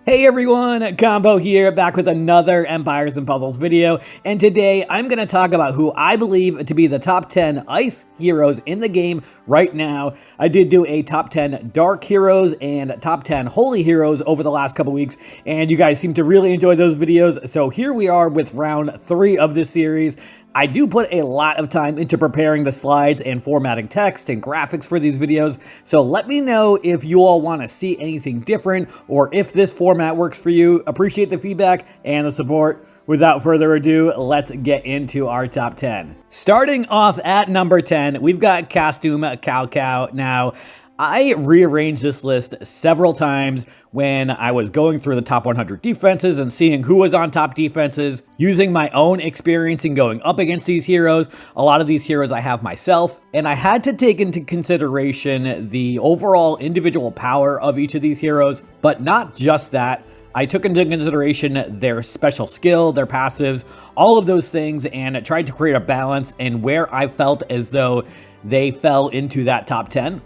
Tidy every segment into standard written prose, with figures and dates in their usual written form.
Hey everyone, Combo here, back with another Empires and Puzzles video, and today I'm going to talk about who I believe to be the top 10 ice heroes in the game right now. I did do a top 10 dark heroes and top 10 holy heroes over the last couple weeks, and you guys seem to really enjoy those videos, so here we are with round 3 of this series. I do put a lot of time into preparing the slides and formatting text and graphics for these videos, so let me know if you all want to see anything different or if this format works for you. Appreciate the feedback and the support. Without further ado, let's get into our top 10. Starting off at number 10, we've got Costume Cowcow. Now, I rearranged this list several times when I was going through the top 100 defenses and seeing who was on top defenses, using my own experience in going up against these heroes. A lot of these heroes I have myself, and I had to take into consideration the overall individual power of each of these heroes, but not just that. I took into consideration their special skill, their passives, all of those things, and tried to create a balance in where I felt as though they fell into that top 10.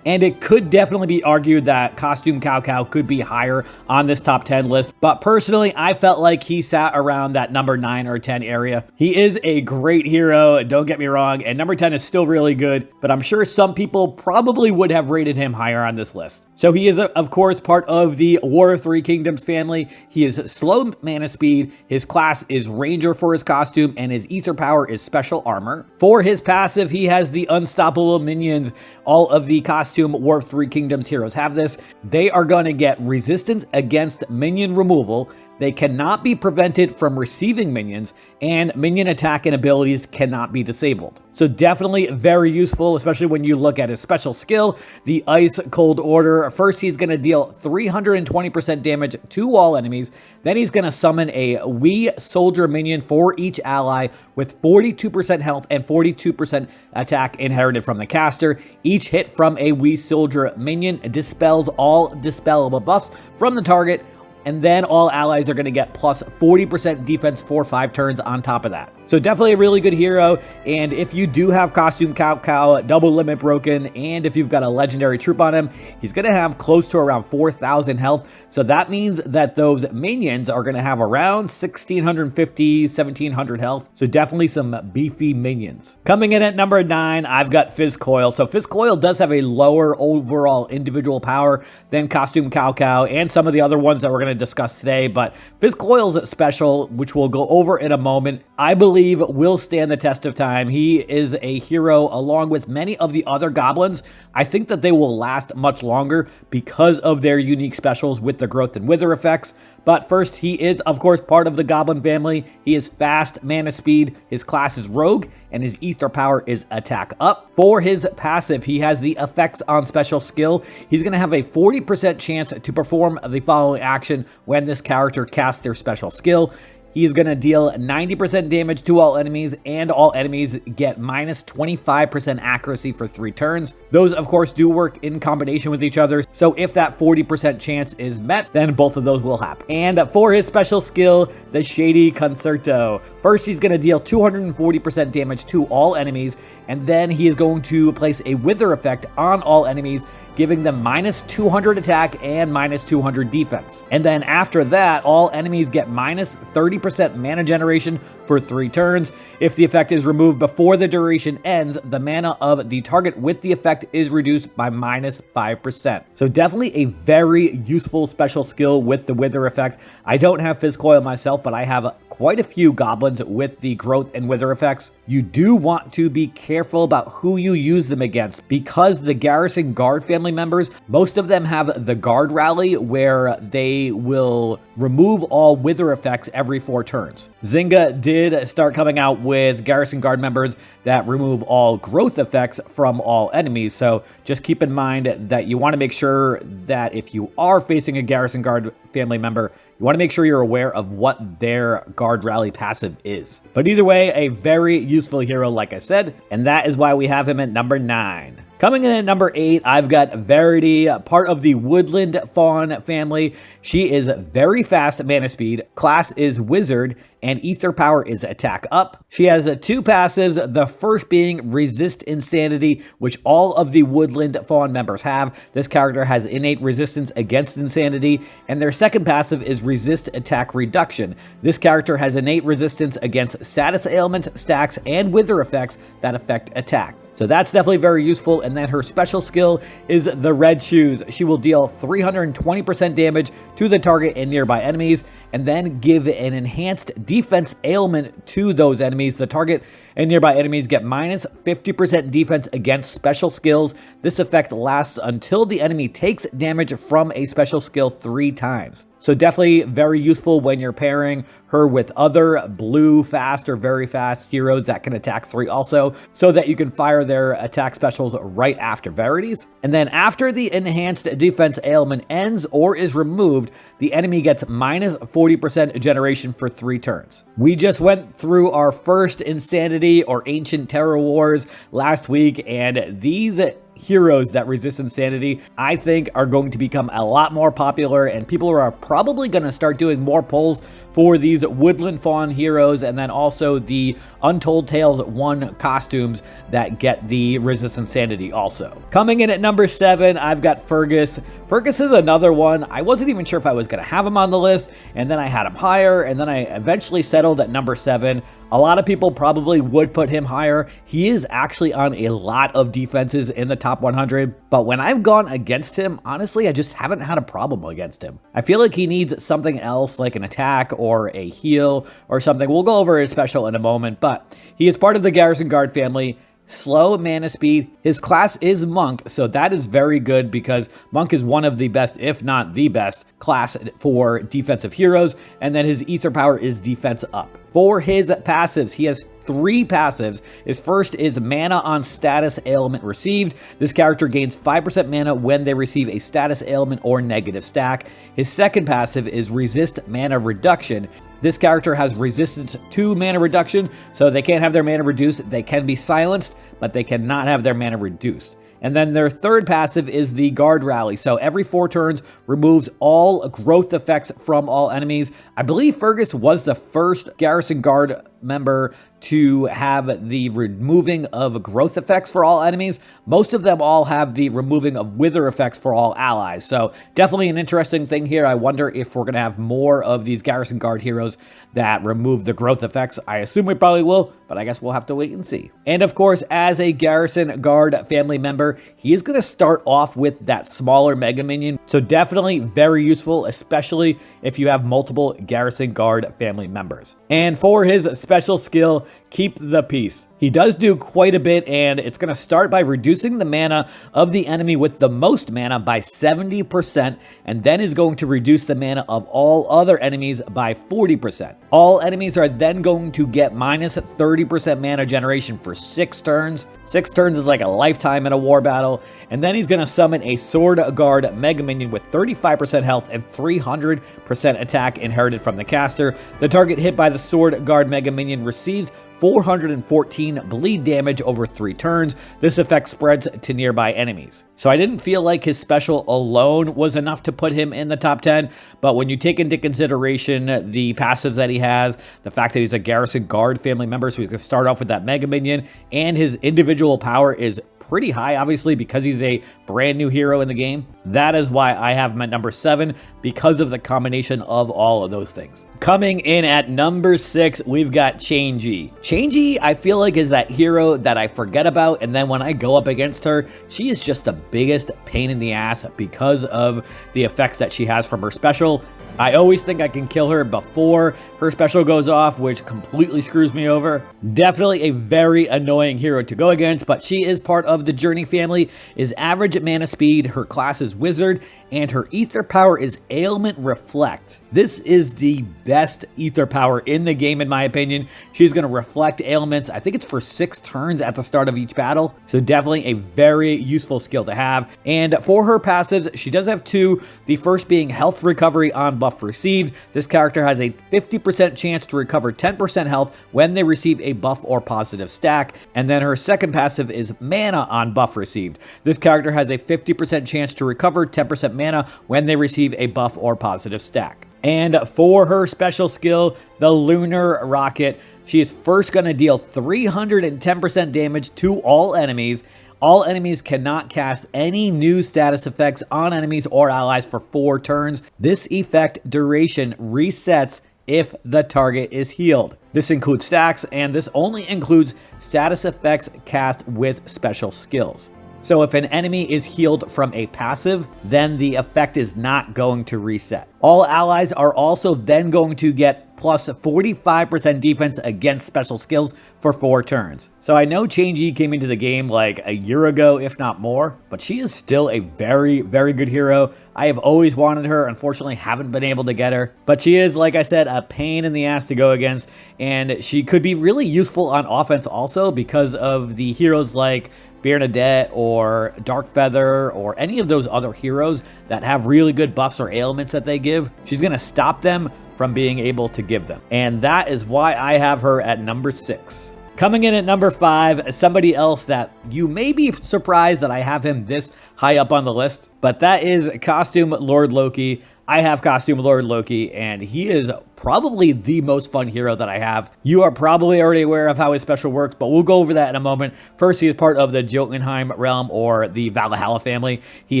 And it could definitely be argued that Costume Cowcow could be higher on this top 10 list, but personally, I felt like he sat around that number 9 or 10 area. He is a great hero, don't get me wrong, and number 10 is still really good, but I'm sure some people probably would have rated him higher on this list. So he is, of course, part of the War of Three Kingdoms family. He is slow mana speed, his class is Ranger for his costume, and his ether power is special armor. For his passive, he has the unstoppable minions. All of the Costume War of Three Kingdoms heroes have this. They are going to get resistance against minion removal. They cannot be prevented from receiving minions, and minion attack and abilities cannot be disabled. So definitely very useful, especially when you look at his special skill, the Ice Cold Order. First, he's going to deal 320% damage to all enemies. Then he's going to summon a Wee Soldier minion for each ally with 42% health and 42% attack inherited from the caster. Each hit from a Wee Soldier minion dispels all dispellable buffs from the target, and then all allies are going to get plus 40% defense for 5 turns on top of that. So definitely a really good hero, and if you do have Costume Cowcow, double limit broken, and if you've got a legendary troop on him, he's going to have close to around 4,000 health, so that means that those minions are going to have around 1,650, 1,700 health, so definitely some beefy minions. Coming in at number 9, I've got Fiz Coil. So Fiz Coil does have a lower overall individual power than Costume Cowcow and some of the other ones that we're going to discuss today, but Fiz Coil's special, which we'll go over in a moment, I believe will stand the test of time. He is a hero along with many of the other goblins. I think that they will last much longer because of their unique specials with the growth and wither effects. But first, he is, of course, part of the Goblin family. He is fast mana speed, his class is Rogue, and his ether power is attack up. For his passive, he has the effects on special skill. He's going to have a 40% chance to perform the following action when this character casts their special skill. He's going to deal 90% damage to all enemies, and all enemies get minus 25% accuracy for 3 turns. Those, of course, do work in combination with each other, so if that 40% chance is met, then both of those will happen. And for his special skill, the Shady Concerto. First, he's going to deal 240% damage to all enemies, and then he is going to place a Wither effect on all enemies, giving them minus 200 attack and minus 200 defense. And then after that, all enemies get minus 30% mana generation for 3 turns. If the effect is removed before the duration ends, the mana of the target with the effect is reduced by minus 5%. So definitely a very useful special skill with the Wither effect. I don't have Fiz Coil myself, but I have quite a few goblins with the growth and wither effects. You do want to be careful about who you use them against, because the Garrison Guard family members, most of them have the Guard Rally where they will remove all wither effects every 4 turns. Zynga did start coming out with Garrison Guard members that remove all growth effects from all enemies, so just keep in mind that you want to make sure that if you are facing a Garrison Guard family member, you want to make sure you're aware of what their Guard Rally passive is. But either way, a very useful hero, like I said, and that is why we have him at number 9. Coming in at number 8, I've got Varity, part of the Woodland Fawn family. She is very fast mana speed, class is Wizard, and ether power is attack up. She has 2 passives, the first being Resist Insanity, which all of the Woodland Fawn members have. This character has innate resistance against insanity, and their second passive is Resist Attack Reduction. This character has innate resistance against status ailments, stacks, and wither effects that affect attack. So that's definitely very useful. And then her special skill is the Red Shoes. She will deal 320% damage to the target and nearby enemies, and then give an enhanced defense ailment to those enemies. The target and nearby enemies get minus 50% defense against special skills. This effect lasts until the enemy takes damage from a special skill 3 times. So definitely very useful when you're pairing her with other blue fast or very fast heroes that can attack 3 also, so that you can fire their attack specials right after Verities. And then after the enhanced defense ailment ends or is removed, the enemy gets minus 40% generation for 3 turns. We just went through our first Insanity or Ancient Terror Wars last week, and these heroes that resist insanity, I think, are going to become a lot more popular, and people are probably going to start doing more polls for these Woodland Fawn heroes, and then also the Untold Tales 1 costumes that get the resist insanity also. Coming in at number 7, I've got Fergus. Fergus is another one. I wasn't even sure if I was going to have him on the list, and then I had him higher, and then I eventually settled at number 7. A lot of people probably would put him higher. He is actually on a lot of defenses in the top 100, but when I've gone against him, honestly, I just haven't had a problem against him. I feel like he needs something else, like an attack or a heal or something. We'll go over his special in a moment, but he is part of the Garrison Guard family. Slow mana speed. His class is Monk, so that is very good because Monk is one of the best, if not the best, class for defensive heroes, and then his ether power is defense up. For his passives, he has 3 passives. His first is Mana on Status Ailment Received. This character gains 5% mana when they receive a status ailment or negative stack. His second passive is Resist Mana Reduction. This character has resistance to mana reduction, so they can't have their mana reduced. They can be silenced, but they cannot have their mana reduced. And then their third passive is the Guard Rally. So every 4 turns removes all growth effects from all enemies. I believe Fergus was the first Garrison Guard member to have the removing of growth effects for all enemies. Most of them all have the removing of wither effects for all allies. So definitely an interesting thing here. I wonder if we're going to have more of these Garrison Guard heroes that remove the growth effects. I assume we probably will, but I guess we'll have to wait and see. And of course, as a Garrison Guard family member, he is going to start off with that smaller Mega Minion. So definitely very useful, especially if you have multiple Garrison Guard family members. And for his special skill, Keep the Peace. He does do quite a bit, and it's going to start by reducing the mana of the enemy with the most mana by 70%, and then is going to reduce the mana of all other enemies by 40%. All enemies are then going to get minus 30% mana generation for 6 turns. 6 turns is like a lifetime in a war battle. And then he's going to summon a Sword Guard Mega Minion with 35% health and 300% attack inherited from the caster. The target hit by the Sword Guard Mega Minion receives 414 bleed damage over 3 turns. This effect spreads to nearby enemies. So I didn't feel like his special alone was enough to put him in the top 10, but when you take into consideration the passives that he has, the fact that he's a Garrison Guard family member, so he's going to start off with that Mega Minion, and his individual power is pretty high, obviously, because he's a brand new hero in the game. That is why I have him at number 7, because of the combination of all of those things. Coming in at number 6, we've got Changey. Changey, I feel like, is that hero that I forget about, and then when I go up against her, she is just the biggest pain in the ass because of the effects that she has from her special. I always think I can kill her before her special goes off, which completely screws me over. Definitely a very annoying hero to go against, but she is part of the Journey family, is average mana speed, her class is Wizard, and her ether power is Ailment Reflect. This is the best ether power in the game, in my opinion. She's going to reflect ailments. I think it's for 6 turns at the start of each battle. So definitely a very useful skill to have. And for her passives, she does have 2. The first being Health Recovery on buff buff received. This character has a 50% chance to recover 10% health when they receive a buff or positive stack. And then her second passive is mana on buff received. This character has a 50% chance to recover 10% mana when they receive a buff or positive stack. And for her special skill, the Lunar Rocket, she is first going to deal 310% damage to all enemies. All enemies cannot cast any new status effects on enemies or allies for 4 turns. This effect duration resets if the target is healed. This includes stacks, and this only includes status effects cast with special skills. So if an enemy is healed from a passive, then the effect is not going to reset. All allies are also then going to get plus 45% defense against special skills for 4 turns. So I know Chang'e came into the game like a year ago, if not more, but she is still a very, very good hero. I have always wanted her, unfortunately haven't been able to get her, but she is, like I said, a pain in the ass to go against, and she could be really useful on offense also because of the heroes like Bernadette or Darkfeather or any of those other heroes that have really good buffs or ailments that they give. She's going to stop them from being able to give them. And that is why I have her at number 6. Coming in at number 5, somebody else that you may be surprised that I have him this high up on the list, but that is Costume Lord Loki. I have Costume Lord Loki, and he is probably the most fun hero that I have. You are probably already aware of how his special works, but we'll go over that in a moment. First, he is part of the Jotunheim realm or the Valhalla family. He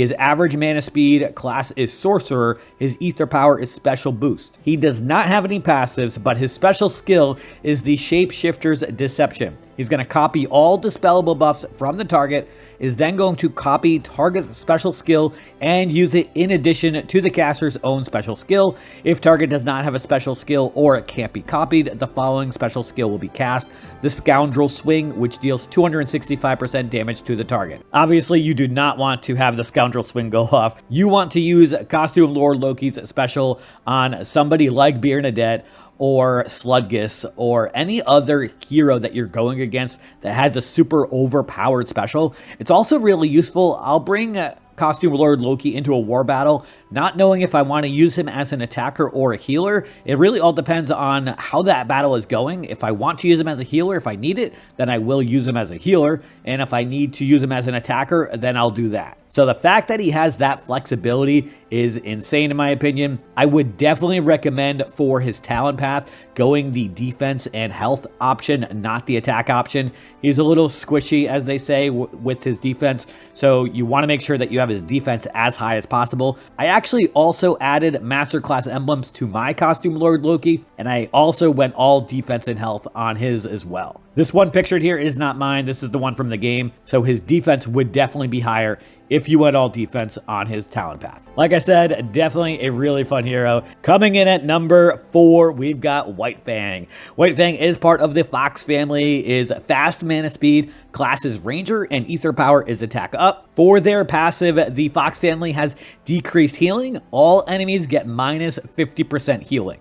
is average mana speed, class is sorcerer, his ether power is special boost. He does not have any passives, but his special skill is the Shapeshifter's Deception. He's going to copy all dispellable buffs from the target, is then going to copy target's special skill and use it in addition to the caster's own special skill. If target does not have a special skill or it can't be copied, the following special skill will be cast: the Scoundrel Swing, which deals 265% damage to the target. Obviously, you do not want to have the Scoundrel Swing go off. You want to use Costume Lord Loki's special on somebody like Bernadette or Sludgus or any other hero that you're going against that has a super overpowered special. It's also really useful. I'll bring Costume Lord Loki into a war battle, not knowing if I want to use him as an attacker or a healer. It really all depends on how that battle is going. If I want to use him as a healer, if I need it, then I will use him as a healer. And if I need to use him as an attacker, then I'll do that. So the fact that he has that flexibility is insane in my opinion. I would definitely recommend for his talent path going the defense and health option, not the attack option. He's a little squishy, as they say, with his defense. So you want to make sure that you have his defense as high as possible. I actually also added masterclass emblems to my Costume Lord Loki, and I also went all defense and health on his as well. This one pictured here is not mine. This is the one from the game. So his defense would definitely be higher if you went all defense on his talent path. Like I said, definitely a really fun hero. Coming in at number 4, we've got White Fang. White Fang is part of the Fox family, is fast mana speed, class is ranger, and ether power is attack up. For their passive, the Fox family has decreased healing. All enemies get minus 50% healing.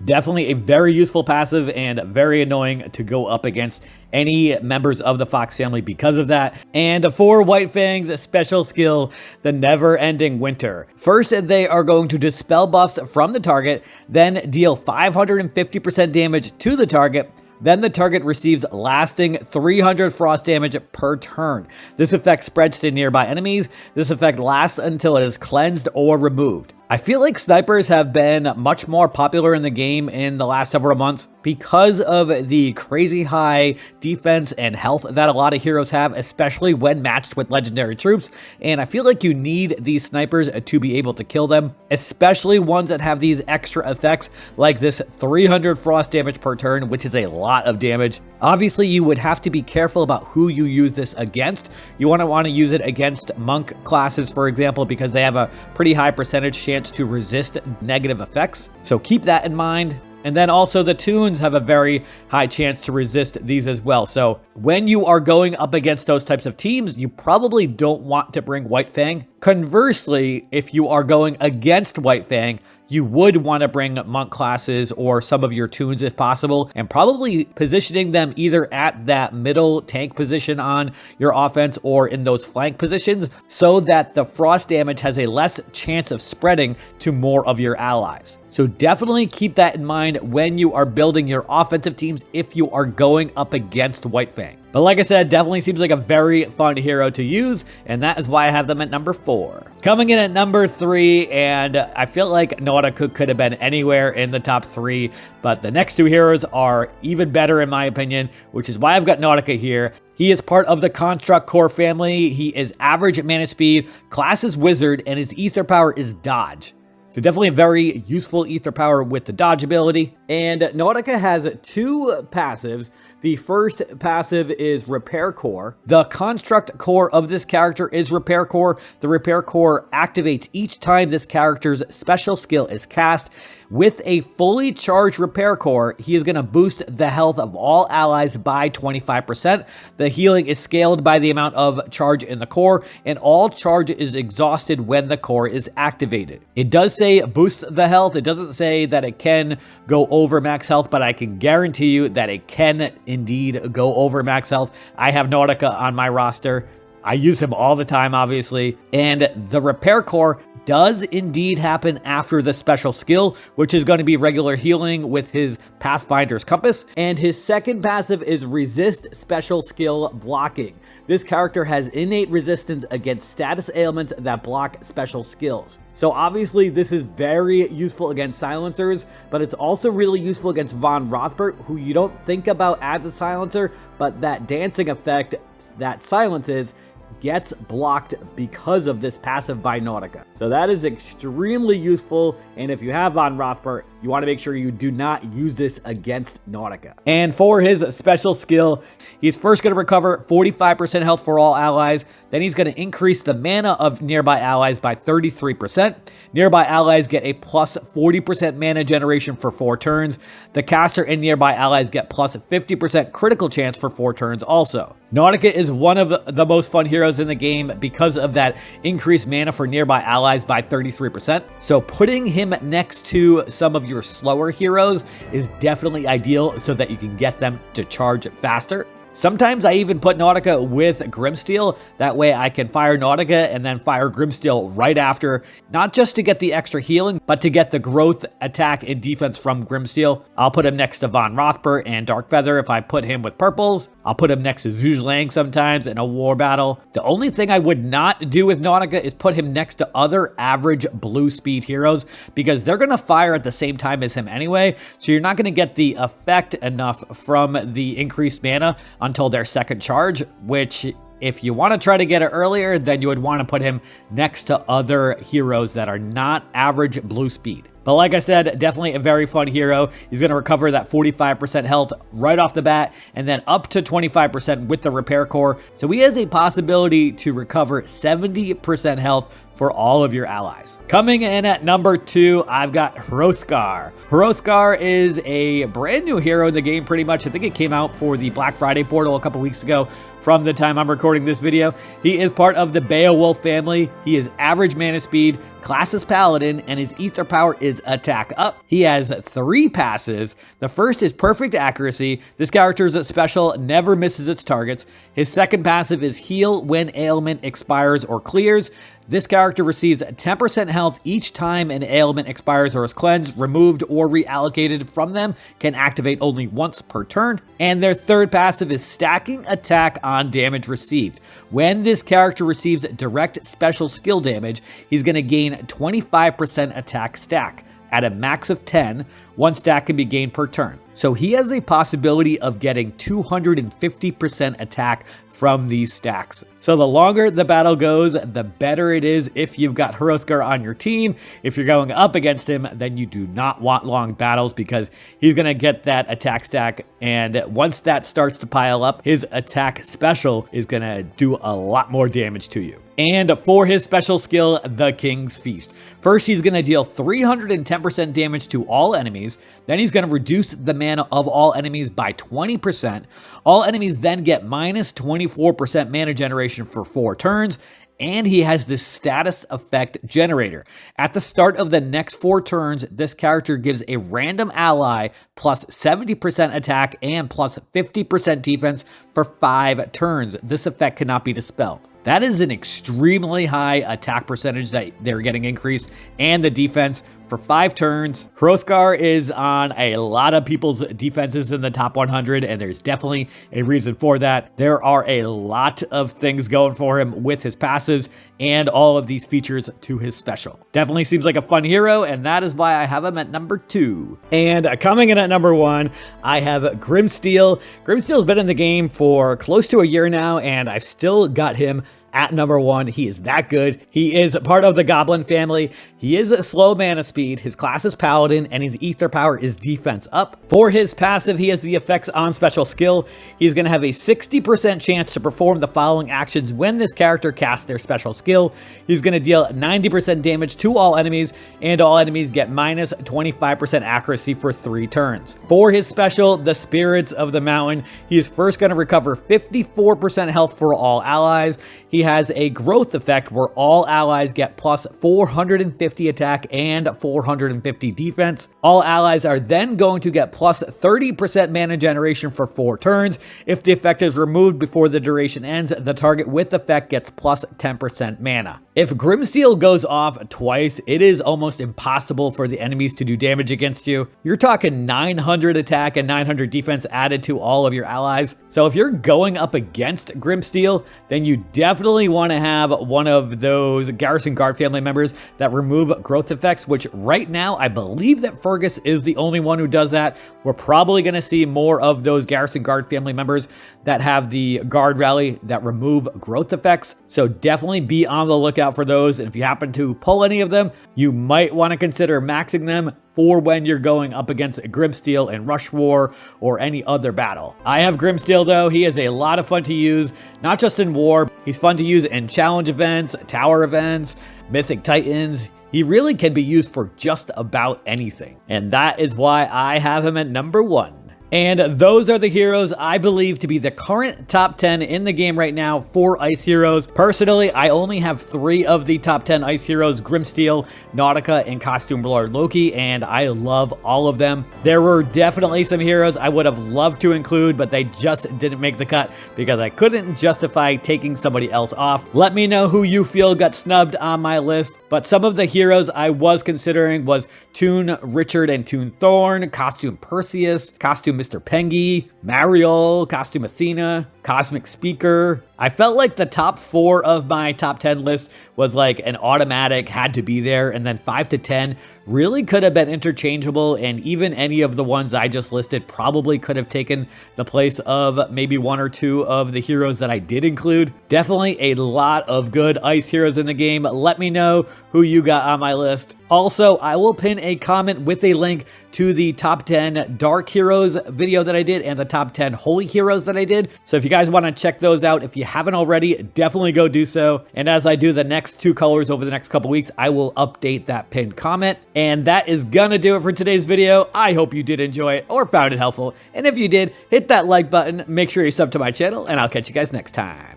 Definitely a very useful passive and very annoying to go up against any members of the Fox family because of that. And for White Fang's special skill, the Never-Ending Winter. First, they are going to dispel buffs from the target, then deal 550% damage to the target. Then the target receives lasting 300 frost damage per turn. This effect spreads to nearby enemies. This effect lasts until it is cleansed or removed. I feel like snipers have been much more popular in the game in the last several months because of the crazy high defense and health that a lot of heroes have, especially when matched with legendary troops. And I feel like you need these snipers to be able to kill them, especially ones that have these extra effects like this 300 frost damage per turn, which is a lot of damage. Obviously, you would have to be careful about who you use this against. You want to use it against monk classes, for example, because they have a pretty high percentage chance to resist negative effects. So keep that in mind. And then also the tunes have a very high chance to resist these as well. So when you are going up against those types of teams, you probably don't want to bring White Fang. Conversely, if you are going against White Fang, you would want to bring monk classes or some of your toons if possible, and probably positioning them either at that middle tank position on your offense or in those flank positions so that the frost damage has a less chance of spreading to more of your allies. So definitely keep that in mind when you are building your offensive teams if you are going up against White Fang. But like I said, definitely seems like a very fun hero to use, and that is why I have them at number 4. Coming in at number 3, and I feel like Nautica could have been anywhere in the top 3, but the next 2 heroes are even better in my opinion, which is why I've got Nautica here. He is part of the Construct Core family. He is average mana speed, class is Wizard, and his ether power is Dodge. So definitely a very useful ether power with the dodge ability. And Nautica has 2 passives. The first passive is Repair Core. The construct core of this character is Repair Core. The Repair Core activates each time this character's special skill is cast. With a fully charged Repair Core, he is going to boost the health of all allies by 25%. The healing is scaled by the amount of charge in the core, and all charge is exhausted when the core is activated. It does say boosts the health. It doesn't say that it can go over max health, but I can guarantee you that it can indeed go over max health. I have Nautica on my roster. I use him all the time, obviously. And the Repair Core does indeed happen after the special skill, which is going to be regular healing with his Pathfinder's Compass. And his second passive is Resist Special Skill Blocking. This character has innate resistance against status ailments that block special skills. So obviously this is very useful against silencers, but it's also really useful against Von Rothbart, who you don't think about as a silencer, but that dancing effect that silences gets blocked because of this passive by Nautica. So that is extremely useful, and if you have Von Rothbart, you want to make sure you do not use this against Nautica. And for his special skill, he's first going to recover 45% health for all allies. Then he's going to increase the mana of nearby allies by 33%. Nearby allies get a plus 40% mana generation for 4 turns. The caster and nearby allies get plus 50% critical chance for 4 turns also. Nautica is one of the most fun heroes in the game because of that increased mana for nearby allies by 33%. So putting him next to some of your slower heroes is definitely ideal so that you can get them to charge faster. Sometimes I even put Nautica with Grimsteel. That way I can fire Nautica and then fire Grimsteel right after, not just to get the extra healing, but to get the growth, attack, and defense from Grimsteel. I'll put him next to Von Rothbart and Darkfeather if I put him with purples. I'll put him next to Zhuge Liang sometimes in a war battle. The only thing I would not do with Nautica is put him next to other average blue speed heroes, because they're going to fire at the same time as him anyway, so you're not going to get the effect enough from the increased mana until their second charge, which if you want to try to get it earlier, then you would want to put him next to other heroes that are not average blue speed. But like I said, definitely a very fun hero. He's going to recover that 45% health right off the bat, and then up to 25% with the Repair Core. So he has a possibility to recover 70% health for all of your allies. Coming in at number 2, I've got Hrothgar. Hrothgar is a brand new hero in the game pretty much. I think it came out for the Black Friday portal a couple weeks ago from the time I'm recording this video. He is part of the Beowulf family. He is average mana speed, class is Paladin, and his ether power is attack up. He has 3 passives. The first is Perfect Accuracy. This character's special never misses its targets. His second passive is Heal when ailment expires or clears. This character receives 10% health each time an ailment expires or is cleansed, removed, or reallocated from them. Can activate only once per turn. And their third passive is Stacking Attack on damage received. When this character receives direct special skill damage, he's going to gain 25% attack stack. At a max of 10, 1 stack can be gained per turn. So he has a possibility of getting 250% attack from these stacks. So the longer the battle goes, the better it is if you've got Hrothgar on your team. If you're going up against him, then you do not want long battles, because he's going to get that attack stack, and once that starts to pile up, his attack special is going to do a lot more damage to you. And for his special skill, the King's Feast. First, he's going to deal 310% damage to all enemies. Then he's going to reduce the mana of all enemies by 20%. All enemies then get minus 24% mana generation for 4 turns. and he has this status effect generator. At the start of the next 4 turns, this character gives a random ally plus 70% attack and plus 50% defense for 5 turns. This effect cannot be dispelled. That is an extremely high attack percentage that they're getting increased, and the defense for 5 turns. Hrothgar is on a lot of people's defenses in the top 100, and there's definitely a reason for that. There are a lot of things going for him with his passives and all of these features to his special. Definitely seems like a fun hero, and that is why I have him at number 2. And coming in at number 1, I have Grimsteel. Grimsteel's been in the game for close to a year now, and I've still got him at number 1. He is that good. He is part of the Goblin family. He is a slow mana speed. His class is Paladin, and his ether power is defense up. For his passive, he has the effects on special skill. He's going to have a 60% chance to perform the following actions when this character casts their special skill. He's going to deal 90% damage to all enemies, and all enemies get minus 25% accuracy for 3 turns. For his special, the Spirits of the Mountain, he is first going to recover 54% health for all allies. He has a growth effect where all allies get plus 450 attack and 450 defense. All allies are then going to get plus 30% mana generation for 4 turns. If the effect is removed before the duration ends, the target with effect gets plus 10% mana. If Grimsteel goes off twice, it is almost impossible for the enemies to do damage against you. You're talking 900 attack and 900 defense added to all of your allies. So if you're going up against Grimsteel, then you definitely want to have one of those Garrison Guard family members that remove growth effects, which right now I believe that Fergus is the only one who does that. We're probably going to see more of those Garrison Guard family members that have the Guard Rally that remove growth effects. So definitely be on the lookout for those. And if you happen to pull any of them, you might want to consider maxing them for when you're going up against Grimsteel in Rush War or any other battle. I have Grimsteel though. He is a lot of fun to use, not just in war. He's fun to use in challenge events, tower events, Mythic Titans. He really can be used for just about anything. And that is why I have him at number 1. And those are the heroes I believe to be the current top 10 in the game right now for Ice Heroes. Personally, I only have 3 of the top 10 Ice Heroes: Grimsteel, Nautica, and Costume Lord Loki, and I love all of them. There were definitely some heroes I would have loved to include, but they just didn't make the cut because I couldn't justify taking somebody else off. Let me know who you feel got snubbed on my list, but some of the heroes I was considering was Toon Richard and Toon Thorn, Costume Perseus, Costume Mr. Pengy, Mariol, Costume Athena, Cosmic Speaker. I felt like the top 4 of my top 10 list was like an automatic, had to be there, and then 5 to 10 really could have been interchangeable, and even any of the ones I just listed probably could have taken the place of maybe 1 or 2 of the heroes that I did include. Definitely a lot of good Ice heroes in the game. Let me know who you got on my list. Also, I will pin a comment with a link to the top 10 Dark Heroes video that I did and the top 10 Holy Heroes that I did. So if you guys want to check those out, if you haven't already, definitely go do so. And as I do the next 2 colors over the next couple weeks, I will update that pinned comment. And that is gonna do it for today's video. I hope you did enjoy it or found it helpful. And if you did, hit that like button, make sure you sub to my channel, and I'll catch you guys next time.